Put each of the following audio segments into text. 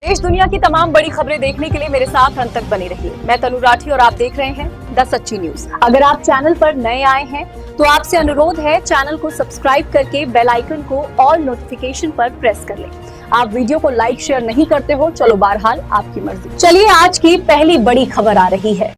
देश दुनिया की तमाम बड़ी खबरें देखने के लिए मेरे साथ अंत तक बने रहिए। मैं तनु राठी और आप देख रहे हैं द सच्ची न्यूज। अगर आप चैनल पर नए आए हैं तो आपसे अनुरोध है चैनल को सब्सक्राइब करके बेल आइकन को ऑल नोटिफिकेशन पर प्रेस कर लें। आप वीडियो को लाइक शेयर नहीं करते हो, चलो बहरहाल आपकी मर्जी। चलिए आज की पहली बड़ी खबर आ रही है।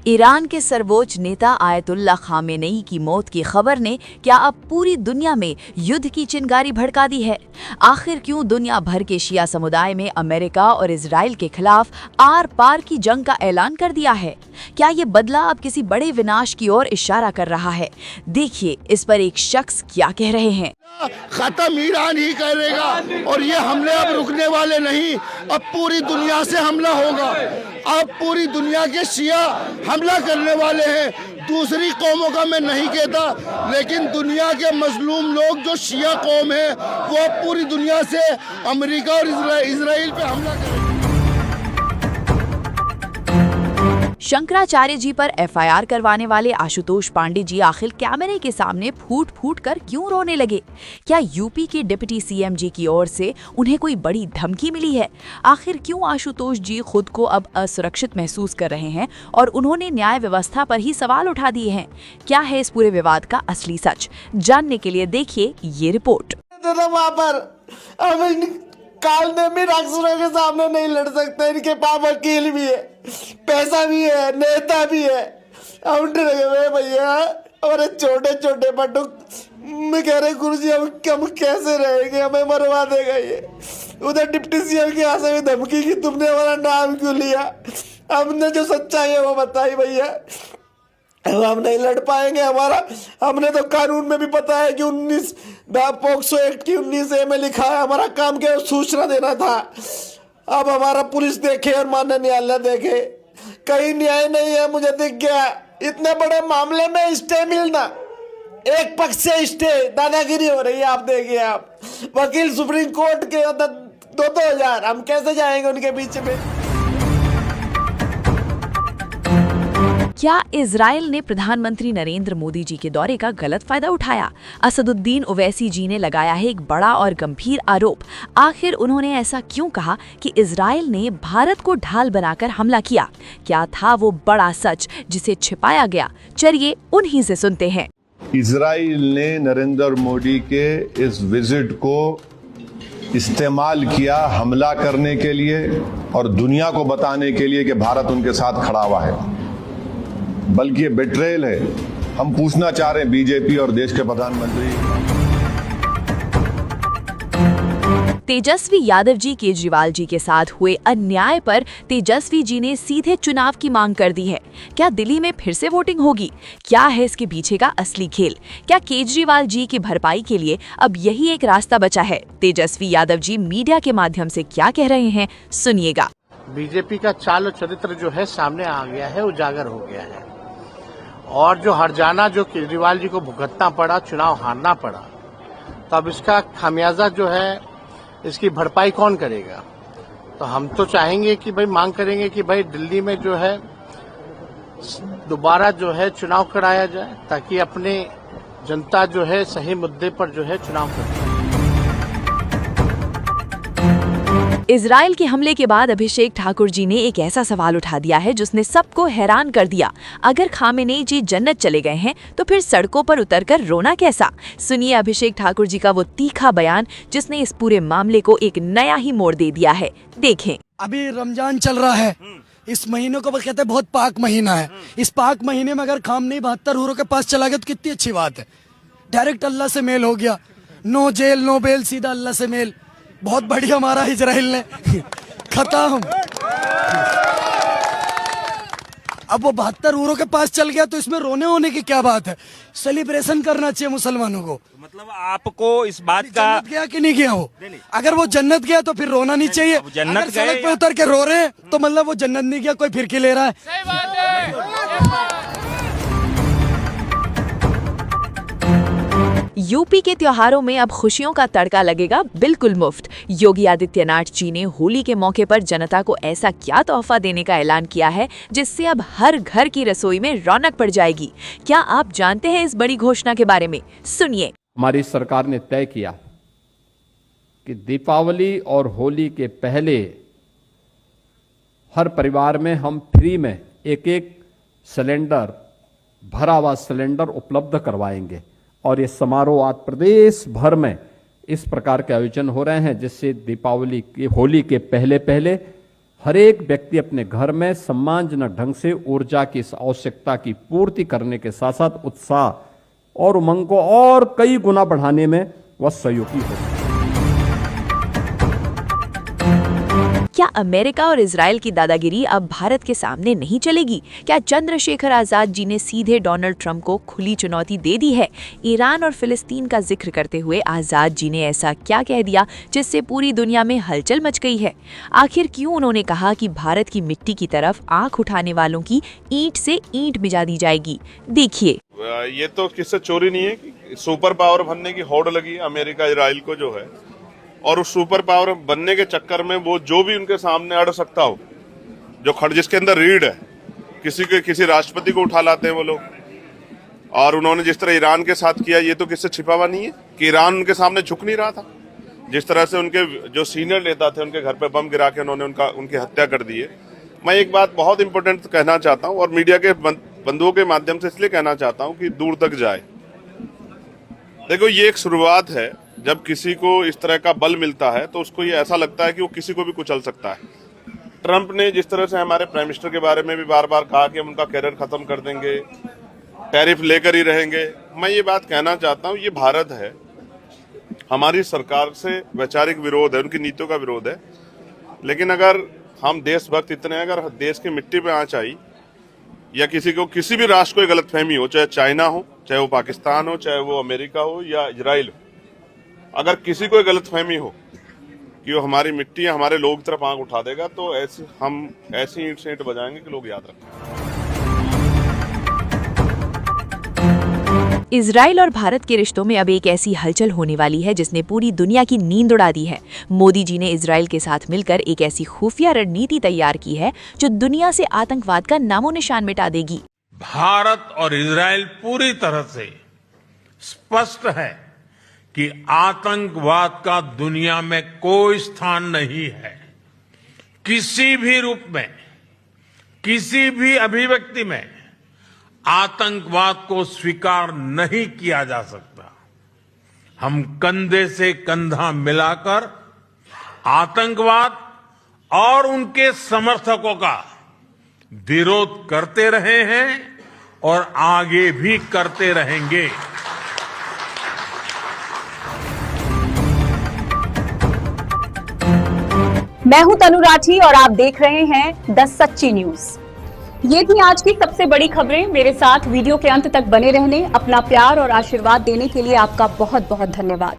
ईरान के सर्वोच्च नेता आयतुल्लाह खामेनेई की मौत की खबर ने क्या अब पूरी दुनिया में युद्ध की चिंगारी भड़का दी है? आखिर क्यों दुनिया भर के शिया समुदाय में अमेरिका और इजराइल के खिलाफ आर पार की जंग का ऐलान कर दिया है? क्या ये बदला अब किसी बड़े विनाश की ओर इशारा कर रहा है? देखिए इस पर एक शख्स क्या कह रहे हैं। खत्म ईरान ही करेगा और ये हमले अब रुकने वाले नहीं, अब पूरी दुनिया से हमला होगा। अब पूरी दुनिया के शिया हमला करने वाले हैं। दूसरी कौमों का मैं नहीं कहता, लेकिन दुनिया के मजलूम लोग जो शिया कौम है वो अब पूरी दुनिया से अमेरिका और इजराइल पे हमला करेंगे। शंकराचार्य जी पर एफआईआर करवाने वाले आशुतोष पांडे जी आखिर कैमरे के सामने फूट फूट कर क्यों रोने लगे? क्या यूपी के डिप्टी सीएम जी की ओर से उन्हें कोई बड़ी धमकी मिली है? आखिर क्यों आशुतोष जी खुद को अब असुरक्षित महसूस कर रहे हैं और उन्होंने न्याय व्यवस्था पर ही सवाल उठा दिए हैं? क्या है इस पूरे विवाद का असली सच? जानने के लिए देखिए ये रिपोर्ट। काल में भी अफसरों के सामने नहीं लड़ सकते, इनके पास वकील भी है, पैसा भी है, नेता भी है। हम डरे हुए भैया, और छोटे छोटे बटुक मैं कह रहे गुरु जी हम कैसे रहेंगे, हमें मरवा देगा ये। उधर डिप्टी सीएम के यहाँ से भी धमकी की तुमने हमारा नाम क्यों लिया। हमने जो सच्चाई है वो बताई भैया, हम नहीं लड़ पाएंगे। हमने तो कानून में भी पता है कि 19 पॉक्सो एक्ट की 19A में लिखा है, हमारा काम क्या सूचना देना था। अब हमारा पुलिस देखे और माननीय न्यायालय देखे, कहीं न्याय नहीं है। मुझे दिख गया इतने बड़े मामले में स्टे मिलना, एक पक्ष से स्टे, दादागिरी हो रही है। आप देखिए, आप वकील सुप्रीम कोर्ट के 2-2 हजार, हम कैसे जाएंगे उनके बीच में। क्या इजराइल ने प्रधानमंत्री नरेंद्र मोदी जी के दौरे का गलत फायदा उठाया? असदुद्दीन ओवैसी जी ने लगाया है एक बड़ा और गंभीर आरोप। आखिर उन्होंने ऐसा क्यों कहा कि इजराइल ने भारत को ढाल बनाकर हमला किया? क्या था वो बड़ा सच जिसे छिपाया गया? चलिए उन्हीं से सुनते हैं। इजराइल ने नरेंद्र मोदी के इस विजिट को इस्तेमाल किया हमला करने के लिए और दुनिया को बताने के लिए कि भारत उनके साथ खड़ा हुआ है, बल्कि ये बेट्रेल है। हम पूछना चाह रहे हैं बीजेपी और देश के प्रधानमंत्री। तेजस्वी यादव जी केजरीवाल जी के साथ हुए अन्याय पर तेजस्वी जी ने सीधे चुनाव की मांग कर दी है। क्या दिल्ली में फिर से वोटिंग होगी? क्या है इसके पीछे का असली खेल? क्या केजरीवाल जी की भरपाई के लिए अब यही एक रास्ता बचा है? तेजस्वी यादव जी मीडिया के माध्यम से क्या कह रहे हैं, सुनिएगा। बीजेपी का चाल और चरित्र जो है सामने आ गया है, उजागर हो गया है, और जो हरजाना जो केजरीवाल जी को भुगतना पड़ा, चुनाव हारना पड़ा, तो अब इसका खामियाजा जो है इसकी भरपाई कौन करेगा? तो हम तो चाहेंगे कि भाई, मांग करेंगे कि भाई दिल्ली में जो है दोबारा जो है चुनाव कराया जाए, ताकि अपने जनता जो है सही मुद्दे पर जो है चुनाव करे। इजराइल के हमले के बाद अभिषेक ठाकुर जी ने एक ऐसा सवाल उठा दिया है जिसने सबको हैरान कर दिया। अगर खामेनेई जी जन्नत चले गए हैं तो फिर सड़कों पर उतरकर रोना कैसा? सुनिए अभिषेक ठाकुर जी का वो तीखा बयान जिसने इस पूरे मामले को एक नया ही मोड़ दे दिया है। देखें। अभी रमजान चल रहा है, इस महीने को कहते हैं बहुत पाक महीना है। इस पाक महीने में अगर खामनेई 72 हूरों के पास चला गया तो कितनी अच्छी बात है। डायरेक्ट अल्लाह से मेल हो गया, नो जेल नो बेल, सीधा अल्लाह से मेल। बहुत बढ़िया हमारा इजराइल ने खत्म। अब वो 72 हूरों के पास चल गया तो इसमें रोने होने की क्या बात है? सेलिब्रेशन करना चाहिए मुसलमानों को। मतलब आपको इस बात का जन्नत गया कि नहीं गया? वो अगर वो जन्नत गया तो फिर रोना नहीं चाहिए। जन्नत अगर सड़क पे उतर के रो रहे हैं तो मतलब वो जन्नत नहीं गया, कोई फिरकी ले रहा है। सही बात है। यूपी के त्योहारों में अब खुशियों का तड़का लगेगा बिल्कुल मुफ्त। योगी आदित्यनाथ जी ने होली के मौके पर जनता को ऐसा क्या तोहफा देने का ऐलान किया है जिससे अब हर घर की रसोई में रौनक पड़ जाएगी? क्या आप जानते हैं इस बड़ी घोषणा के बारे में? सुनिए। हमारी सरकार ने तय किया कि दीपावली और होली के पहले हर परिवार में हम फ्री में एक एक सिलेंडर, भरा हुआ सिलेंडर उपलब्ध करवाएंगे। और ये समारोह आज प्रदेश भर में इस प्रकार के आयोजन हो रहे हैं, जिससे दीपावली की, होली के पहले पहले हर एक व्यक्ति अपने घर में सम्मानजनक ढंग से ऊर्जा की इस आवश्यकता की पूर्ति करने के साथ साथ उत्साह और उमंग को और कई गुना बढ़ाने में वह सहयोगी हो। क्या अमेरिका और इजराइल की दादागिरी अब भारत के सामने नहीं चलेगी? क्या चंद्रशेखर आजाद जी ने सीधे डोनाल्ड ट्रंप को खुली चुनौती दे दी है? ईरान और फिलिस्तीन का जिक्र करते हुए आजाद जी ने ऐसा क्या कह दिया जिससे पूरी दुनिया में हलचल मच गई है? आखिर क्यों उन्होंने कहा कि भारत की मिट्टी की तरफ आंख उठाने वालों की ईंट से ईंट मिजा दी जाएगी? देखिए, ये तो किससे चोरी नहीं है कि सुपर पावर बनने की होड़ लगी अमेरिका इजराइल को जो है, और उस सुपर पावर बनने के चक्कर में वो जो भी उनके सामने अड़ सकता हो, जो खड़ जिसके अंदर रीढ़ है, किसी राष्ट्रपति को उठा लाते हैं वो लोग। और उन्होंने जिस तरह ईरान के साथ किया, ये तो किससे छिपा हुआ नहीं है कि ईरान उनके सामने झुक नहीं रहा था। जिस तरह से उनके जो सीनियर नेता थे उनके घर पे बम गिरा के उन्होंने उनकी हत्या कर दी है। मैं एक बात बहुत इंपॉर्टेंट कहना चाहता हूँ और मीडिया के बंधुओं के माध्यम से इसलिए कहना चाहता हूँ कि दूर तक जाए। देखो, ये एक शुरुआत है। जब किसी को इस तरह का बल मिलता है तो उसको ये ऐसा लगता है कि वो किसी को भी कुचल सकता है। ट्रंप ने जिस तरह से हमारे प्राइम मिनिस्टर के बारे में भी बार बार कहा कि हम उनका कैरियर खत्म कर देंगे, टैरिफ लेकर ही रहेंगे, मैं ये बात कहना चाहता हूँ, ये भारत है, हमारी सरकार से वैचारिक विरोध है, उनकी नीतियों का विरोध है। लेकिन अगर हम देशभक्त इतने, अगर देश की मिट्टी पे आंच आई या किसी को, किसी भी राष्ट्र को गलतफहमी हो, चाहे चाइना हो, चाहे वो पाकिस्तान हो, चाहे वो अमेरिका हो या इजराइल हो, अगर किसी को गलतफहमी हो कि वो हमारी मिट्टी या हमारे लोग की तरफ आंख उठा देगा, तो हम ऐसी ईंट से ईंट बजाएंगे कि लोग याद रखें। इजराइल और भारत के रिश्तों में अब एक ऐसी हलचल होने वाली है जिसने पूरी दुनिया की नींद उड़ा दी है। मोदी जी ने इजराइल के साथ मिलकर एक ऐसी खुफिया रणनीति तैयार की है जो दुनिया से आतंकवाद का नामो निशान मिटा देगी। भारत और इजराइल पूरी तरह से स्पष्ट है कि आतंकवाद का दुनिया में कोई स्थान नहीं है। किसी भी रूप में, किसी भी अभिव्यक्ति में आतंकवाद को स्वीकार नहीं किया जा सकता। हम कंधे से कंधा मिलाकर आतंकवाद और उनके समर्थकों का विरोध करते रहे हैं और आगे भी करते रहेंगे। मैं हूं तनु राठी और आप देख रहे हैं द सच्ची न्यूज। ये थी आज की सबसे बड़ी खबरें। मेरे साथ वीडियो के अंत तक बने रहने, अपना प्यार और आशीर्वाद देने के लिए आपका बहुत बहुत धन्यवाद।